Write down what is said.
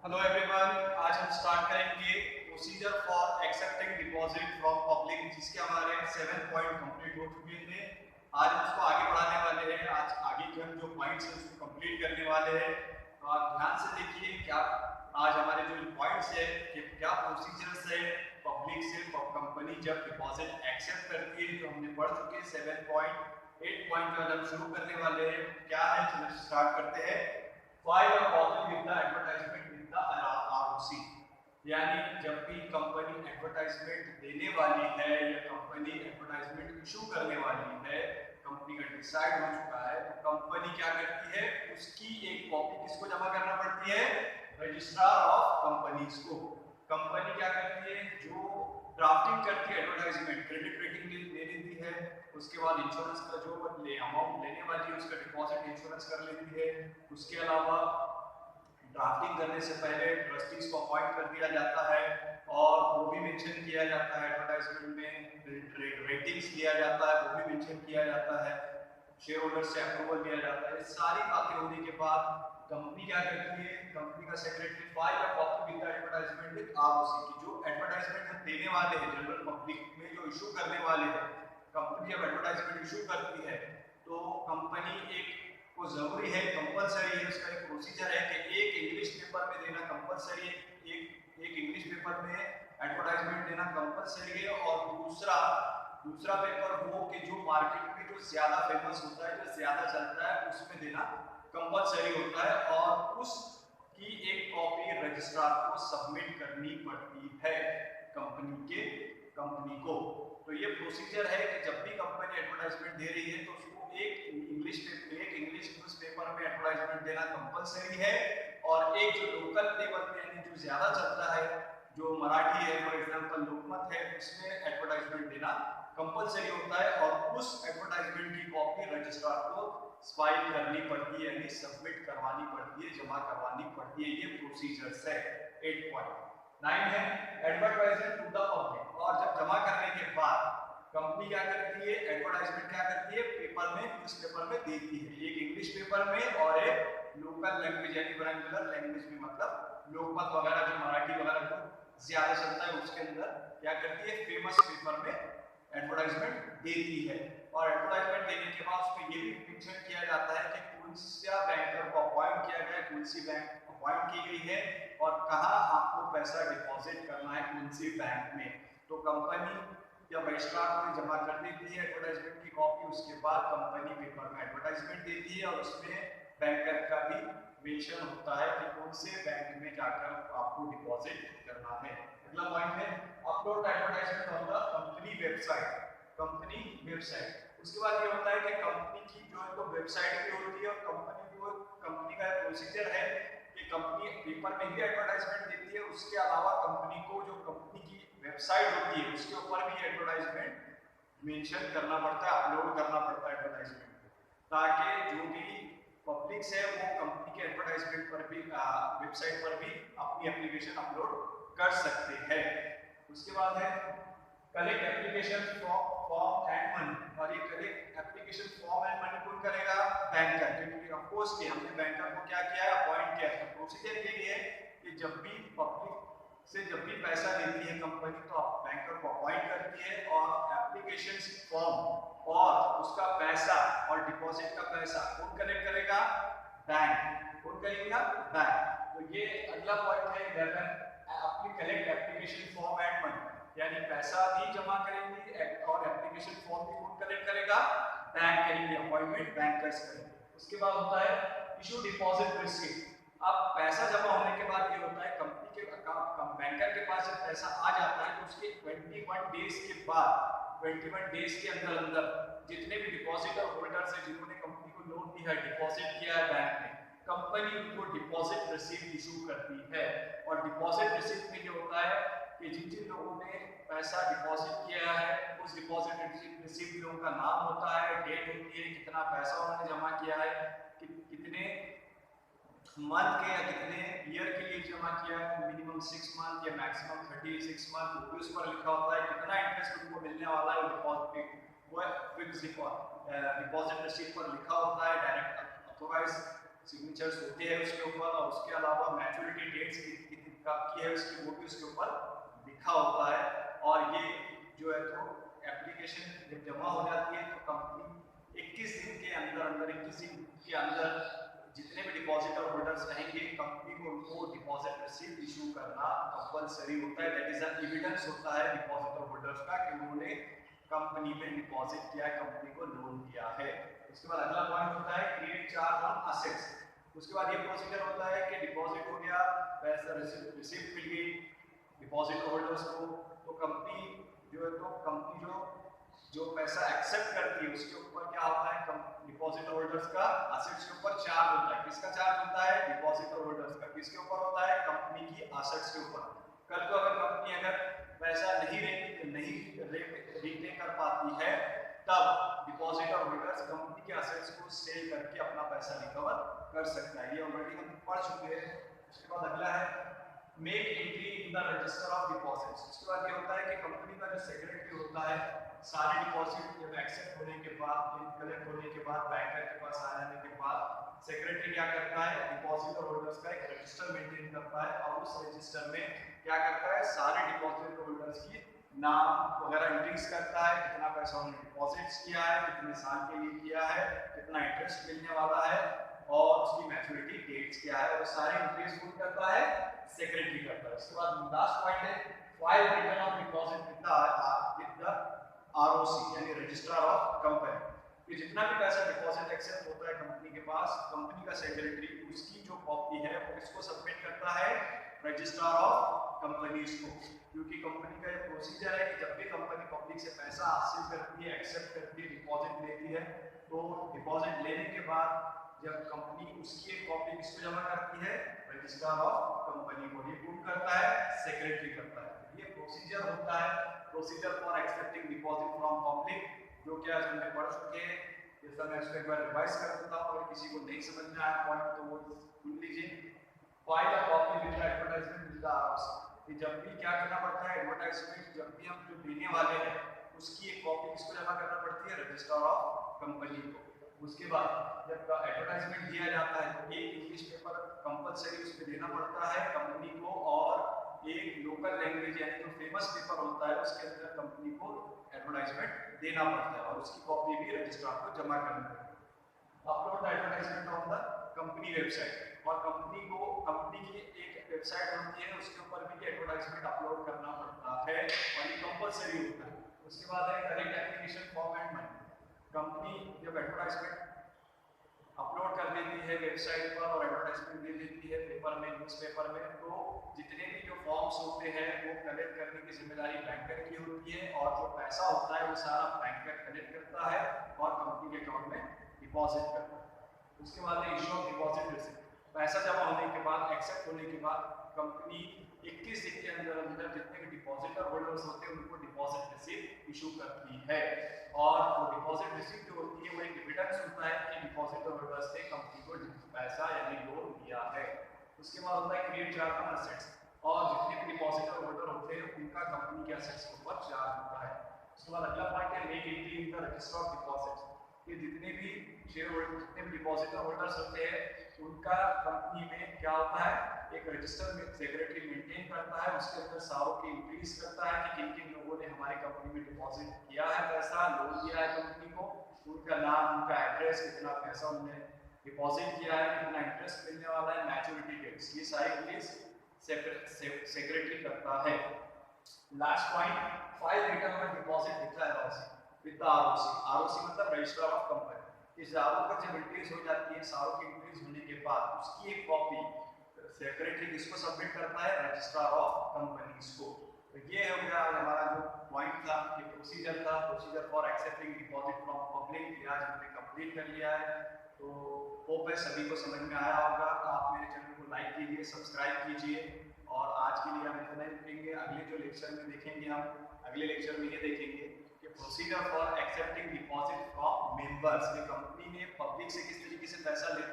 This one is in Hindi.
हेलो एवरीवन, आज हम स्टार्ट करेंगे procedure for accepting deposit from public, जिसके हमारे 7 पॉइंट कंप्लीट हो चुके थे। आज हम उसको आगे बढ़ाने वाले हैं। आज आगे के हम जो पॉइंट्स हैं उसको कंप्लीट करने वाले हैं। तो आप ध्यान से देखिए क्या आज हमारे जो पॉइंट्स है कि क्या प्रोसीजर्स है पब्लिक से कंपनी जब डिपॉजिट एक्सेप्ट करती है, जो हमने पढ़ चुके हैं 7 पॉइंट। 8 पॉइंट जो हम शुरू करने वाले हैं क्या है, चलिए स्टार्ट करते हैं। File a copy with the advertisement with the ROC, यानी जब भी कंपनी एडवर्टाइजमेंट देने वाली है या कंपनी एडवर्टाइजमेंट इशू करने वाली है, कंपनी का डिसाइड हो चुका है, तो कंपनी क्या करती है, उसकी एक कॉपी किसको जमा करना पड़ती है, रजिस्ट्रार ऑफ कंपनीज को। कंपनी क्या करती है, जो ड्राफ्टिंग करती है एडवर्टाइजमेंट, क्रेडिट रेटिंग ले लेती है, उसके बाद इंश्योरेंस का जो अमाउंट लेने वाली है उसका डिपॉजिट इंश्योरेंस कर लेती है। उसके अलावा ड्राफ्टिंग करने से पहले ट्रस्टीज को अपॉइंट कर दिया जाता है और वो भी मेंशन किया जाता है एडवर्टाइजमेंट में, रेटिंग्स लिया जाता है वो भी मेंशन किया जाता है, शेयर होल्डर से अप्रूवल लिया जाता है। सारी बातें होने के बाद कंपनी क्या करती है, कंपनी का secretary file a copy with the advertisement with ROC की, जो एडवर्टाइजमेंट हम देने वाले हैं जनरल पब्लिक में जो इशू करने वाले हैं, कंपनी जब एडवर्टाइजमेंट इशू करती है तो कंपनी एक को जरूरी है, कंपलसरी है, उसका एक प्रोसीजर है कि एक इंग्लिश पेपर में देना कंपलसरी है, एक इंग्लिश पेपर में एडवर्टाइजमेंट देना कंपलसरी है, और दूसरा पेपर वो कि जो मार्केट में जो ज्यादा फेमस होता है, जो ज्यादा चलता है, उसमें देना कंपलसरी होता है, और उसकी एक कॉपी रजिस्ट्रार को सबमिट करनी पड़ती है कंपनी को। तो ये प्रोसीजर है कि जब भी कंपनी एडवर्टाइजमेंट दे रही है तो उसको एक इंग्लिश न्यूज़पेपर में एडवर्टाइजमेंट देना कंपलसरी है, और एक जो लोकल लेवल पे यानी जो ज्यादा चलता है, जो मराठी है फॉर एग्जांपल लोकमत है, उसमें एडवर्टाइजमेंट देना कंपलसरी होता है, और उस एडवर्टाइजमेंट की कॉपी रजिस्ट्रार को फाइल करनी पड़ती है, यानी सबमिट करवानी पड़ती है, जमा करवानी पड़ती है। ये प्रोसीजर्स है। 8 पॉइंट 9 है एडवर्टाइजमेंट टू द पब्लिक, और जब जमा करने के बाद कंपनी क्या करती है, एडवर्टाइजमेंट क्या करती है, पेपर में, न्यूज़पेपर में देती है, एक इंग्लिश पेपर में और एक लोकल लैंग्वेज यानी वर्नाक्युलर लैंग्वेज में, मतलब लोकमत वगैरह जो मराठी वगैरह जो ज्यादा चलता है उसके अंदर क्या करती है, फेमस पेपर में एडवर्टाइजमेंट देती है। और एडवर्टाइजमेंट देने के बाद उसमें ये भी मेंशन किया जाता है कि कौन सा बैंकर को अपॉइंट किया गया है, कौन सी बैंक अपॉइंट की गई है, और कहाँ आपको पैसा डिपॉजिट करना है, कौन सी बैंक में। तो कंपनी जब रजिस्ट्रार को जमा कर देती है एडवर्टाइजमेंट की कॉपी, उसके बाद कंपनी पेपर में एडवर्टाइजमेंट देती है, और उसमें बैंकर का भी मेंशन होता है कि कौन से बैंक में जाकर आपको डिपॉजिट करना है। अगला पॉइंट है upload advertisement on the company website. उसके बाद ये होता है कि कंपनी की जो है तो वेबसाइट भी होती है, और कंपनी का प्रोसीजर है कि कंपनी पेपर में भी एडवर्टाइजमेंट देती है, उसके अलावा कंपनी को जो कंपनी की वेबसाइट होती है उसके ऊपर भी एडवर्टाइजमेंट मेंशन करना पड़ता है, अपलोड करना पड़ता है एडवर्टाइजमेंट, ताकि जो भी पब्लिक है वो कंपनी के एडवर्टाइजमेंट पर भी वेबसाइट पर भी अपनी एप्लीकेशन अपलोड कर सकते हैं। उसके बाद है collect application form and money, और ये collect application form and money कौन करेगा, बैंकर, क्योंकि ऑफ कोर्स कि हमने बैंकर को क्या किया है, अपॉइंट किया है। तो प्रोसीजर यही है कि जब भी पब्लिक से जब भी पैसा लेती है कंपनी तो बैंकर को अपॉइंट करती है, और एप्लीकेशन फॉर्म और उसका पैसा और डिपॉजिट का पैसा कौन कलेक्ट करेगा, बैंक। कौन करेगा, बैंक। तो ये अगला पॉइंट है 11, अपनी collect application form and money, यानी पैसा भी जमा करेंगे और एप्लीकेशन फॉर्म भी कौन कलेक्ट करेगा, बैंक करेंगे, अपॉइंटमेंट बैंकर्स करेंगे। उसके बाद होता है इशू डिपॉजिट रिसीप्ट। अब पैसा जमा होने के बाद ये होता है कंपनी के बैंकर के पास जब पैसा आ जाता है तो उसके 21 डेज के बाद, 21 डेज के अंदर जितने भी डिपॉजिटर होल्डर्स हैं जिन्होंने कंपनी को लोन दिया है, डिपॉजिट किया है बैंक में, कंपनी उनको डिपॉजिट रिसीप्ट इशू करती है। और डिपॉजिट रिसीप्ट में ये होता है कि जिन जिन लोगों ने पैसा डिपॉजिट किया है उस डिपॉजिट रिसीप्ट में उनका नाम होता है, डेट होती है, कितना पैसा उन्होंने जमा किया है, कितने मंथ के या कितने ईयर के लिए जमा किया है, मिनिमम 6 मंथ या मैक्सिमम 36 मंथ, वो भी उस पर लिखा होता है, कितना इंटरेस्ट उनको मिलने वाला है डिपॉजिट, वो फिक्स डिपॉजिट रिसीप्ट पर लिखा होता है, डायरेक्ट अथॉराइज सिग्नेचर्स होते हैं उसके ऊपर, और उसके अलावा मैच्योरिटी डेट्स कब की है उसकी वो भी उसके ऊपर लिखा होता है। और ये जो है तो एप्लीकेशन जब जमा हो जाती है तो कंपनी 21 दिन के अंदर 21 दिन के अंदर जितने भी डिपॉजिटर होल्डर्स रहेंगे कंपनी को उनको डिपॉजिट रिसीप्ट इशू करना कंपलसरी होता है। दैट इज एन एविडेंस होता है डिपॉजिटर होल्डर्स का कि उन्होंने कंपनी में डिपॉजिट किया है, कंपनी को लोन दिया है। उसके बाद अगला पॉइंट होता है क्रिएट चार्ज ऑन असेट्स। उसके बाद ये प्रोसीजर होता है कि डिपॉजिट हो गया, पैसा रिसीप्ट मिल गई डिपॉजिटर होल्डर्स को, तो कंपनी जो है तो कंपनी जो पैसा एक्सेप्ट करती है उसके ऊपर क्या होता है, डिपॉजिटर होल्डर्स का असेट्स के ऊपर चार्ज होता है। किसका चार्ज होता है, डिपॉजिटर होल्डर्स का। किसके ऊपर होता है, कंपनी की असेट्स के ऊपर। कल को अगर कंपनी अगर पैसा नहीं रीपे कर पाती है तब डिपॉजिटर होल्डर्स कंपनी के असेट्स को सेल करके अपना पैसा रिकवर कर सकता है। ये ऑलरेडी हम पढ़ चुके हैं। उसके बाद अगला है make entry in the register of deposits. उसके बाद ये होता है कि कंपनी का जो सेक्रेटरी होता है सारे डिपॉजिट जब एक्सेप्ट होने के बाद, कलेक्ट होने के बाद, बैंकर के पास आ जाने के बाद सेक्रेटरी क्या करता है, डिपॉजिटर होल्डर्स का एक रजिस्टर मेंटेन करता है और उस रजिस्टर में क्या करता है, सारे डिपॉजिटर होल्डर्स की नाम वगैरह एंट्रीज करता है, कितना पैसा उन्होंने डिपॉजिट्स किया है, कितने साल के लिए किया है, कितना इंटरेस्ट मिलने वाला है और उसकी मैच्योरिटी डेट्स क्या है, और सारी एंट्रीज कौन करता है, सेक्रेटरी करता है। उसके बाद लास्ट पॉइंट है file return of deposit with the ROC यानी रजिस्ट्रार ऑफ कंपनी। कि जितना भी पैसा डिपॉजिट एक्सेप्ट होता है कंपनी के पास, कंपनी का सेक्रेटरी उसकी जो कॉपी है वो किसको सबमिट करता है, रजिस्ट्रार ऑफ कंपनीज को। क्योंकि कंपनी का ये प्रोसीजर है कि जब भी कंपनी पब्लिक से पैसा हासिल करती है, एक्सेप्ट करती है, डिपॉजिट लेती है, तो डिपॉजिट लेने के बाद जब कंपनी उसकी एक कॉपी किसको जमा करती है, रजिस्ट्रार ऑफ कंपनी को। ये कौन करता है, सेक्रेटरी करता है। ये प्रोसीजर होता है, procedure for accepting deposit from public, जो कि आज हमने पढ़ चुके हैं। जैसा मैं इसको एक बार रिवाइज कर देता हूं, अगर किसी को नहीं समझ में आया पॉइंट तो वो सुन लीजिए। File a copy with the advertisement with the ROC. कि जब भी क्या करना पड़ता है, एडवर्टाइजमेंट जब भी हम जो देने वाले हैं उसकी एक कॉपी किसको जमा करना पड़ती है, रजिस्ट्रार ऑफ कंपनी को। उसके बाद जब एडवर्टाइजमेंट दिया जाता है तो एक इंग्लिश पेपर कंपलसरी उस पर देना पड़ता है कंपनी को, और एक लोकल लैंग्वेज यानी जो फेमस पेपर होता है उसके अंदर कंपनी को एडवर्टाइजमेंट देना पड़ता है और उसकी कॉपी भी रजिस्ट्रार को जमा करनी पड़ती है। Upload the advertisement on the company website, और कंपनी की एक वेबसाइट होती है उसके ऊपर भी एडवर्टाइजमेंट अपलोड करना पड़ता है और ये कंपलसरी होता है। उसके बाद है correct application form and money. Company जब एडवर्टाइजमेंट अपलोड कर देती है वेबसाइट पर और एडवर्टाइजमेंट दे देती है पेपर में, न्यूज़पेपर में, तो जितने भी जो फॉर्म्स होते हैं वो कलेक्ट करने की जिम्मेदारी बैंकर की होती है और जो पैसा होता है वो सारा बैंकर कलेक्ट करता है और कंपनी के अकाउंट में डिपॉजिट करता है। उसके बाद है इशू ऑफ डिपॉजिट रिसिप्ट। पैसा जमा होने के बाद, एक्सेप्ट होने के बाद कंपनी 21 दिन के अंदर जितने भी डिपॉजिटर होल्डर्स होते हैं उनको डिपॉजिट रिसिप्ट इशू करती है, और वो डिपॉजिट रिसिप्ट जो होती है वो एक एविडेंस होता है कि डिपॉजिटर होल्डर्स ने कंपनी को पैसा यानी लोन दिया है। उसके बाद होता है क्रिएट चार्ज ऑन असेट्स, और जितने भी डिपॉजिटर होल्डर होते हैं उनका कंपनी के असेट्स के ऊपर चार्ज होता है। उसके बाद अगला पॉइंट है make entry in the register of deposits. कि जितने भी शेयर होल्डर, जितने भी डिपॉजिटर होल्डर्स होते हैं उनका कंपनी में क्या होता है, एक रजिस्टर में सेक्रेटरी मेंटेन करता है, उसके अंदर सारों की इंक्रीज करता है कि किन किन लोगों ने हमारी कंपनी में डिपॉजिट किया है, पैसा लोन दिया है कंपनी को, उनका नाम, उनका एड्रेस, कितना पैसा उन्होंने डिपॉजिट किया है, कितना इंटरेस्ट मिलने वाला है, मैच्योरिटी डेट्स, ये सारी चीज सेक्रेटरी करता है। Last point file return on deposit with the ROC. ROC मतलब रजिस्ट्रार ऑफ कंपनी। इस सारों पर जब एंट्रीज हो जाती है, सारों की एंट्रीज होने के बाद उसकी एक कॉपी सेक्रेटरी किसको सबमिट करता है, रजिस्ट्रार ऑफ कंपनीज को। तो ये हो गया हमारा जो पॉइंट था, ये प्रोसीजर था, procedure for accepting deposit from public. आज हमने कंप्लीट कर लिया है, तो होप है सभी को समझ में आया होगा। आप मेरे चैनल को लाइक कीजिए, सब्सक्राइब कीजिए, और आज के लिए हम इतना ही रुकेंगे। अगले जो लेक्चर में देखेंगे, हम अगले लेक्चर में ये देखेंगे कि procedure for accepting deposit from members, company ने पब्लिक से किस तरीके से पैसा लेते